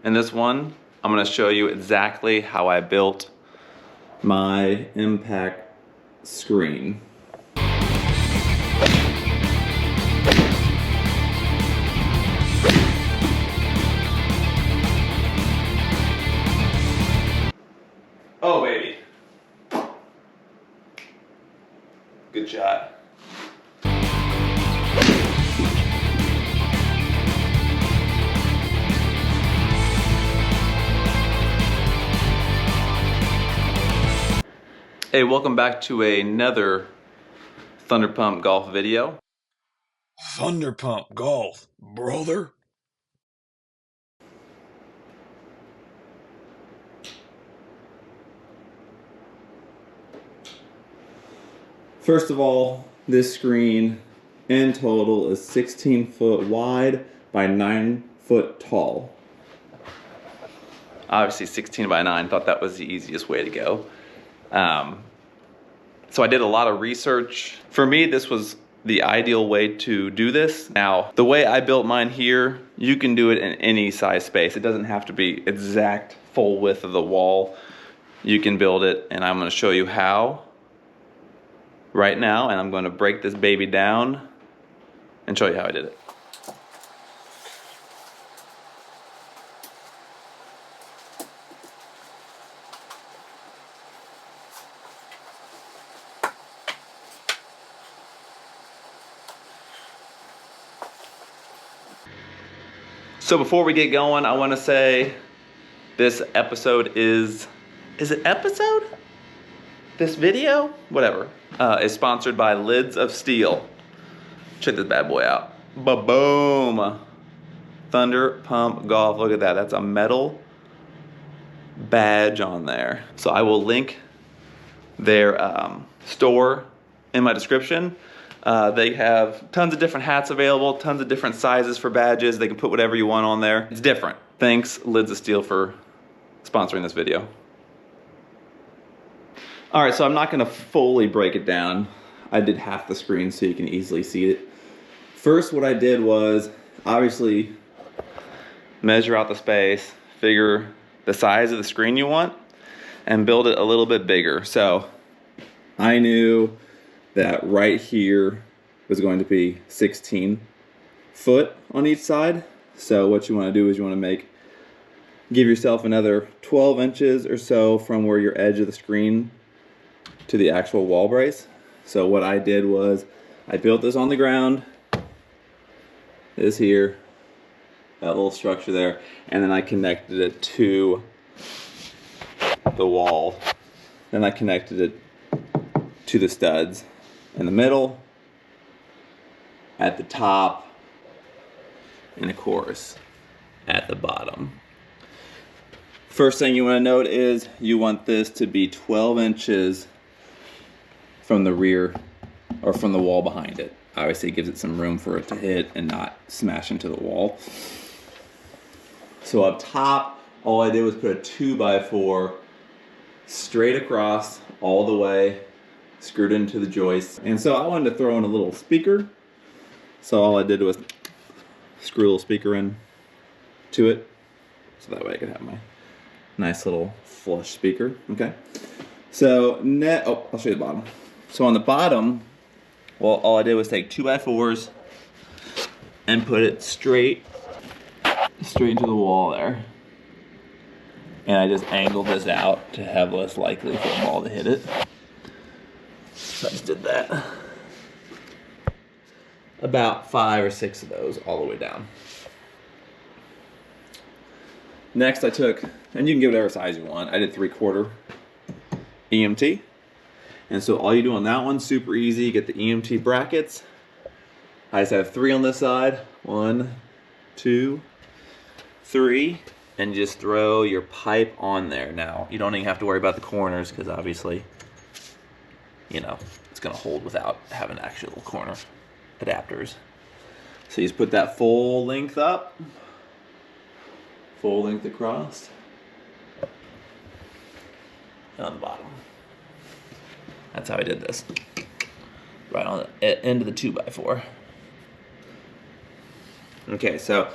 In this one, I'm gonna show you exactly how I built my impact screen. Oh baby. Good shot. Hey, welcome back to another Thunder Pump golf video. Thunder Pump Golf, brother. First of all, this screen in total is 16 foot wide by 9 foot tall. Obviously 16 by 9, thought that was the easiest way to go. So I did a lot of research. For me, this was the ideal way to do this. Now, the way I built mine here, you can do it in any size space. It doesn't have to be exact full width of the wall. You can build it, and I'm gonna show you how right now, and I'm gonna break this baby down and show you how I did it. So before we get going, I want to say this episode is it episode? This video? Whatever. Is sponsored by Lids of Steel. Check this bad boy out. Ba-boom! Thunder Pump Golf. Look at that. That's a metal badge on there. So I will link their store in my description. They have tons of different hats available, tons of different sizes for badges. They can put whatever you want on there. It's different. Thanks, Lids of Steel, for sponsoring this video. All right, so I'm not gonna fully break it down. I did half the screen so you can easily see it. First, what I did was obviously measure out the space, figure the size of the screen you want, and build it a little bit bigger. So I knew that right here was going to be 16 foot on each side. So what you want to do is you want to give yourself another 12 inches or so from where your edge of the screen to the actual wall brace. So what I did was I built this on the ground, this here, that little structure there, and then I connected it to the wall. Then I connected it to the studs in the middle, at the top, and of course at the bottom. First thing you want to note is you want this to be 12 inches from the rear or from the wall behind it. Obviously it gives it some room for it to hit and not smash into the wall. So up top, all I did was put a 2x4 straight across all the way, screwed into the joist. And so I wanted to throw in a little speaker. So all I did was screw a little speaker in to it. So that way I could have my nice little flush speaker, okay? So I'll show you the bottom. So on the bottom, well, all I did was take 2x4s and put it straight into the wall there. And I just angled this out to have less likely for the ball to hit it. So I just did that. About 5 or 6 of those all the way down. Next I took, and you can get whatever size you want, I did 3/4 EMT. And so all you do on that one, super easy, get the EMT brackets. I just have 3 on this side. 1, 2, 3. And just throw your pipe on there. Now, you don't even have to worry about the corners because obviously, you know, it's gonna hold without having actual corner adapters. So you just put that full length up, full length across, and on the bottom. That's how I did this. Right on the end of the 2x4. Okay, so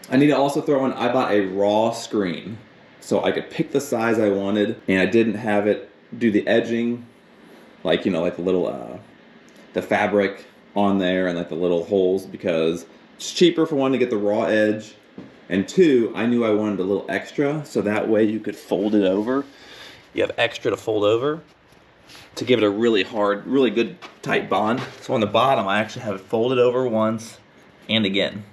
I need to also throw in, I bought a raw screen so I could pick the size I wanted, and I didn't have it do the edging, like, you know, like the little, the fabric on there and like the little holes, because it's cheaper for one to get the raw edge, and two, I knew I wanted a little extra, so that way you could fold it over. You have extra to fold over to give it a really hard, really good tight bond. So on the bottom, I actually have it folded over once and again.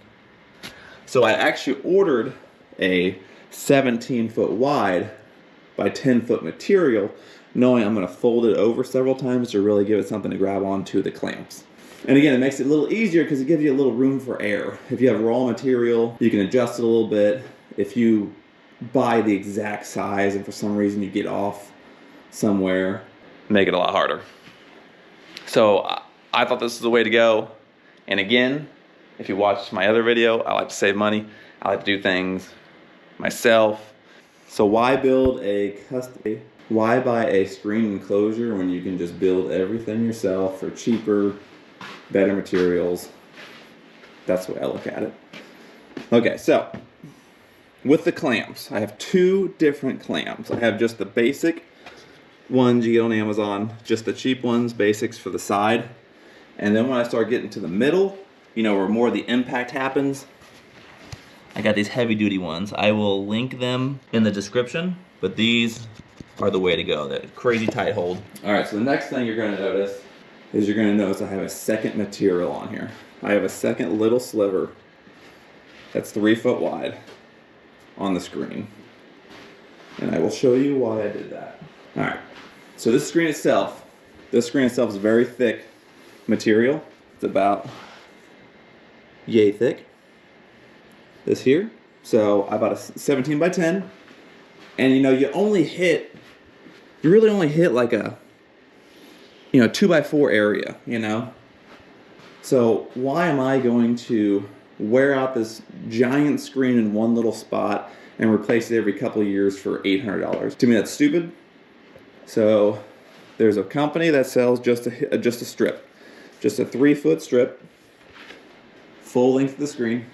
So I actually ordered a 17-foot wide by 10-foot material, knowing I'm gonna fold it over several times to really give it something to grab onto the clamps. And again, it makes it a little easier because it gives you a little room for error. If you have raw material, you can adjust it a little bit. If you buy the exact size and for some reason you get off somewhere, make it a lot harder. So I thought this was the way to go. And again, if you watched my other video, I like to save money. I like to do things myself. So why build a custom? Why buy a screen enclosure when you can just build everything yourself for cheaper, better materials? That's the way I look at it. Okay, so with the clamps, I have two different clamps. I have just the basic ones you get on Amazon, just the cheap ones, basics for the side. And then when I start getting to the middle, you know, where more of the impact happens, I got these heavy duty ones. I will link them in the description, but these are the way to go. That crazy tight hold. All right, so the next thing you're gonna notice is you're gonna notice I have a second material on here. I have a second little sliver that's 3 foot wide on the screen. And I will show you why I did that. All right, so this screen itself is very thick material. It's about yay thick. This here. So I bought a 17 by 10. And you know, you really only hit like a, 2 by 4 area, you know? So why am I going to wear out this giant screen in one little spot and replace it every couple of years for $800? To me, that's stupid. So there's a company that sells just a strip, just a 3 foot strip, full length of the screen,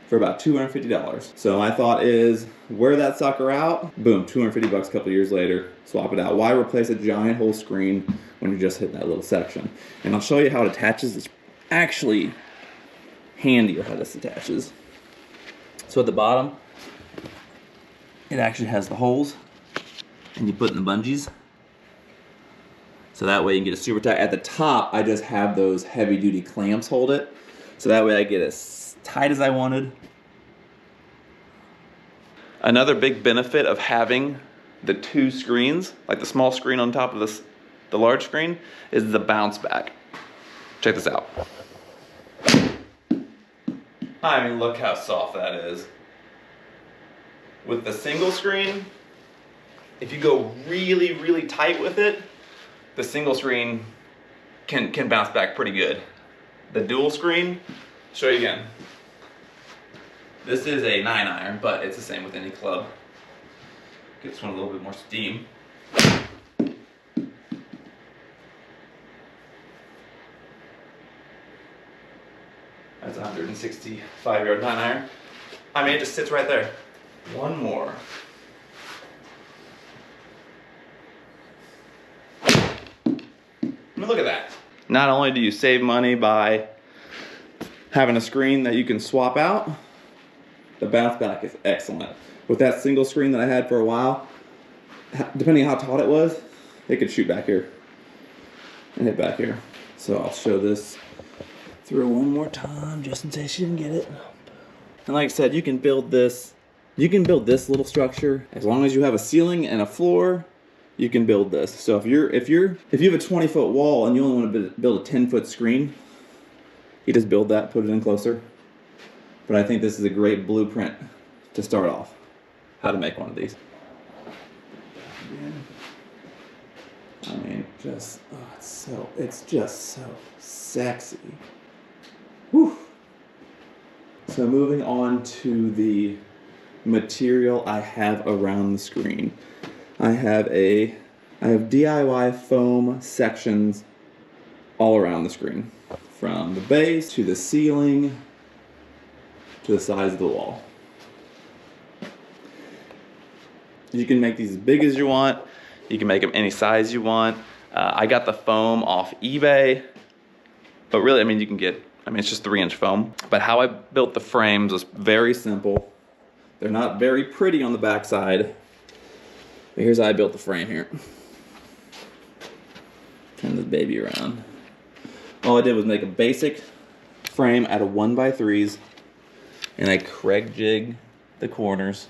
for about $250. So my thought is, wear that sucker out, boom, 250 bucks a couple years later, swap it out. Why replace a giant whole screen when you're just hitting that little section? And I'll show you how it attaches. It's actually handier how this attaches. So at the bottom, it actually has the holes, and you put in the bungees. So that way you can get it super tight. At the top, I just have those heavy duty clamps hold it. So that way I get as tight as I wanted. Another big benefit of having the two screens, like the small screen on top of the large screen, is the bounce back. Check this out. I mean, look how soft that is. With the single screen, if you go really, really tight with it, the single screen can bounce back pretty good. The dual screen, show you again. This is a 9-iron, but it's the same with any club. Gives one a little bit more steam. That's a 165-yard 9-iron. I mean, it just sits right there. One more. I mean, look at that. Not only do you save money by having a screen that you can swap out, the bounce back is excellent. With that single screen that I had for a while, depending on how taut it was, it could shoot back here and hit back here. So I'll show this through one more time just in case you didn't get it. And like I said, you can build this little structure as long as you have a ceiling and a floor. You can build this. So if you have a 20-foot wall and you only want to build a 10-foot screen, you just build that, put it in closer. But I think this is a great blueprint to start off. How to make one of these. I mean, just it's just so sexy. Whew. So moving on to the material I have around the screen. I have DIY foam sections all around the screen. From the base to the ceiling to the size of the wall. You can make these as big as you want. You can make them any size you want. I got the foam off eBay, but really, I mean, you can get, I mean, it's just 3-inch foam. But how I built the frames was very simple. They're not very pretty on the backside. But here's how I built the frame here. Turn this baby around. All I did was make a basic frame out of 1x3s, and I Craig jig the corners.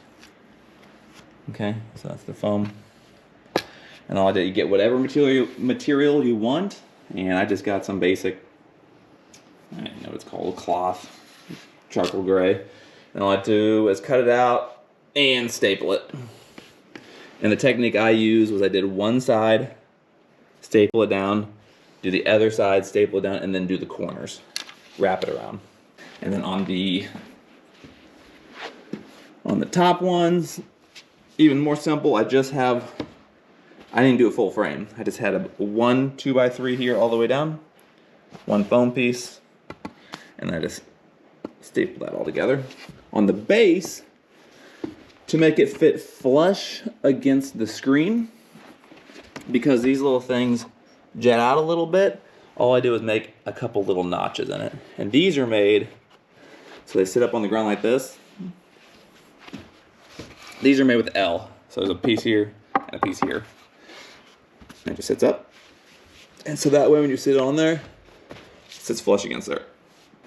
Okay, so that's the foam. And all I did, you get whatever material you want, and I just got some basic, I don't know what it's called, cloth, charcoal gray. And all I do is cut it out and staple it. And the technique I used was I did one side, staple it down, do the other side, staple it down, and then do the corners. Wrap it around. And then on the top ones, even more simple, I didn't do a full frame. I just had a 1 2x3 here all the way down, one foam piece, and I just stapled that all together. On the base, to make it fit flush against the screen, because these little things jet out a little bit, all I do is make a couple little notches in it. And these are made so they sit up on the ground like this. These are made with L. So there's a piece here and a piece here. And it just sits up. And so that way when you sit on there, it sits flush against there.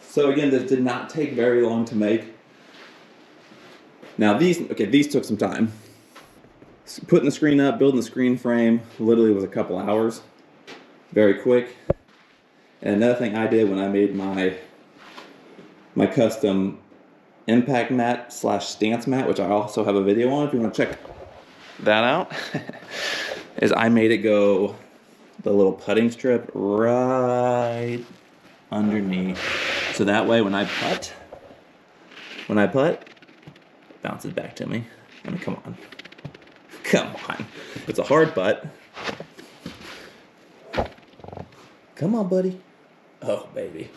So again, this did not take very long to make. Now these took some time. Putting the screen up, building the screen frame, literally was a couple hours. Very quick. And another thing I did when I made my custom impact mat / stance mat, which I also have a video on if you want to check that out, is I made it go the little putting strip right underneath. So that way when I putt, it bounces back to me. I mean, come on. Come on. It's a hard putt. Come on, buddy. Oh, baby.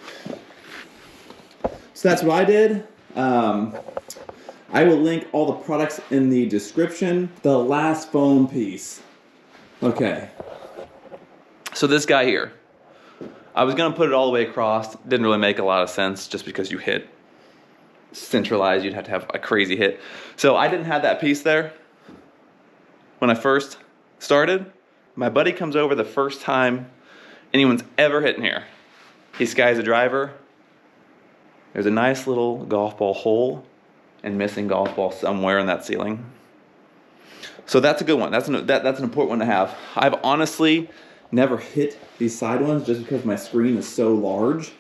So that's what I did. I will link all the products in the description. The last foam piece. Okay. So this guy here. I was gonna put it all the way across. Didn't really make a lot of sense just because you hit centralized, you'd have to have a crazy hit. So I didn't have that piece there when I first started. My buddy comes over the first time anyone's ever hit in here. He skies a driver. There's a nice little golf ball hole and missing golf ball somewhere in that ceiling. So that's a good one. That's an important one to have. I've honestly never hit these side ones just because my screen is so large.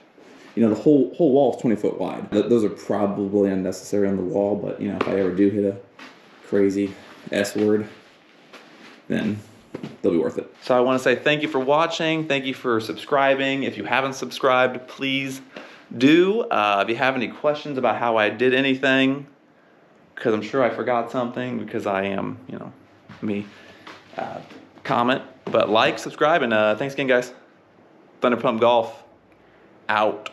You know, the whole wall is 20 foot wide. Those are probably unnecessary on the wall, but you know, if I ever do hit a crazy S word, then they'll be worth it. So I want to say thank you for watching. Thank you for subscribing. If you haven't subscribed, please do. If you have any questions about how I did anything, because I'm sure I forgot something, because I am, you know, me, comment. But like, subscribe, and thanks again, guys. Thunder Pump Golf, out.